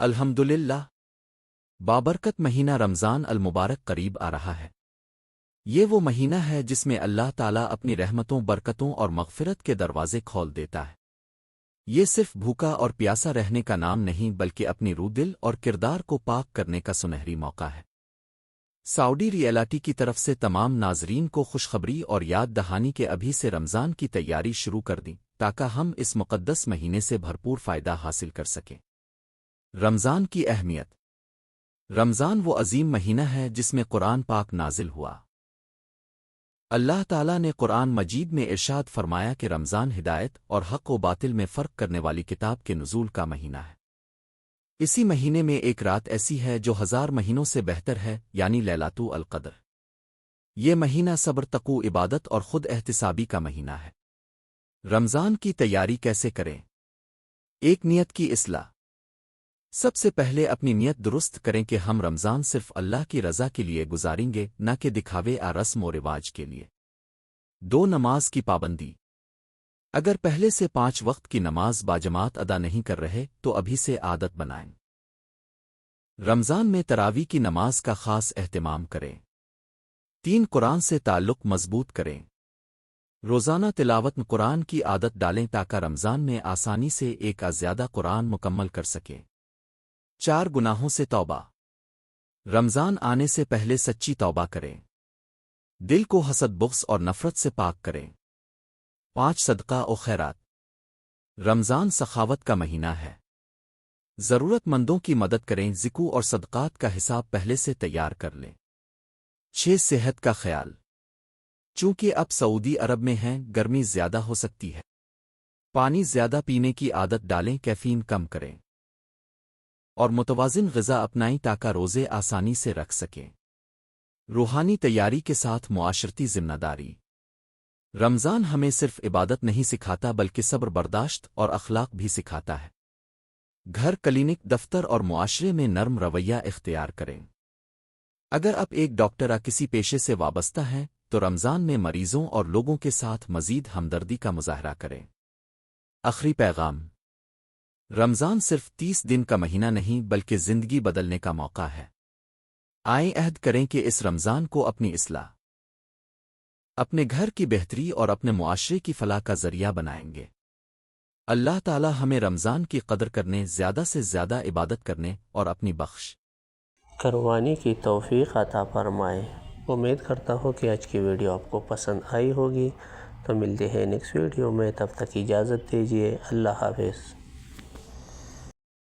الحمدللہ، بابرکت مہینہ رمضان المبارک قریب آ رہا ہے۔ یہ وہ مہینہ ہے جس میں اللہ تعالیٰ اپنی رحمتوں، برکتوں اور مغفرت کے دروازے کھول دیتا ہے۔ یہ صرف بھوکا اور پیاسا رہنے کا نام نہیں بلکہ اپنی روح، دل اور کردار کو پاک کرنے کا سنہری موقع ہے۔ سعودی ریئلٹی کی طرف سے تمام ناظرین کو خوشخبری اور یاد دہانی کے ابھی سے رمضان کی تیاری شروع کر دیں تاکہ ہم اس مقدس مہینے سے بھرپور فائدہ حاصل کر سکیں۔ رمضان کی اہمیت۔ رمضان وہ عظیم مہینہ ہے جس میں قرآن پاک نازل ہوا۔ اللہ تعالیٰ نے قرآن مجید میں ارشاد فرمایا کہ رمضان ہدایت اور حق و باطل میں فرق کرنے والی کتاب کے نزول کا مہینہ ہے۔ اسی مہینے میں ایک رات ایسی ہے جو 1000 مہینوں سے بہتر ہے، یعنی لیلۃ القدر۔ یہ مہینہ صبر، تقوی، عبادت اور خود احتسابی کا مہینہ ہے۔ رمضان کی تیاری کیسے کریں؟ ایک، نیت کی اصلاح۔ سب سے پہلے اپنی نیت درست کریں کہ ہم رمضان صرف اللہ کی رضا کے لیے گزاریں گے، نہ کہ دکھاوے یا رسم و رواج کے لیے۔ 2، نماز کی پابندی۔ اگر پہلے سے 5 وقت کی نماز باجماعت ادا نہیں کر رہے تو ابھی سے عادت بنائیں۔ رمضان میں تراویح کی نماز کا خاص اہتمام کریں۔ 3، قرآن سے تعلق مضبوط کریں۔ روزانہ تلاوت قرآن کی عادت ڈالیں تاکہ رمضان میں آسانی سے ایک یا زیادہ قرآن مکمل کر سکیں۔ 4، گناہوں سے توبہ۔ رمضان آنے سے پہلے سچی توبہ کریں۔ دل کو حسد، بغض اور نفرت سے پاک کریں۔ 5، صدقہ و خیرات۔ رمضان سخاوت کا مہینہ ہے۔ ضرورت مندوں کی مدد کریں، زکوٰۃ اور صدقات کا حساب پہلے سے تیار کر لیں۔ 6، صحت کا خیال۔ چونکہ اب سعودی عرب میں ہیں، گرمی زیادہ ہو سکتی ہے۔ پانی زیادہ پینے کی عادت ڈالیں، کیفین کم کریں اور متوازن غذا اپنائیں تاکہ روزے آسانی سے رکھ سکیں۔ روحانی تیاری کے ساتھ معاشرتی ذمہ داری۔ رمضان ہمیں صرف عبادت نہیں سکھاتا بلکہ صبر، برداشت اور اخلاق بھی سکھاتا ہے۔ گھر، کلینک، دفتر اور معاشرے میں نرم رویہ اختیار کریں۔ اگر آپ ایک ڈاکٹر یا کسی پیشے سے وابستہ ہیں تو رمضان میں مریضوں اور لوگوں کے ساتھ مزید ہمدردی کا مظاہرہ کریں۔ آخری پیغام۔ رمضان صرف 30 دن کا مہینہ نہیں بلکہ زندگی بدلنے کا موقع ہے۔ آئیں عہد کریں کہ اس رمضان کو اپنی اصلاح، اپنے گھر کی بہتری اور اپنے معاشرے کی فلاح کا ذریعہ بنائیں گے۔ اللہ تعالی ہمیں رمضان کی قدر کرنے، زیادہ سے زیادہ عبادت کرنے اور اپنی بخش کروانے کی توفیق عطا فرمائے۔ امید کرتا ہوں کہ آج کی ویڈیو آپ کو پسند آئی ہوگی۔ تو ملتے ہیں نیکسٹ ویڈیو میں، تب تک اجازت دیجیے۔ اللہ حافظ۔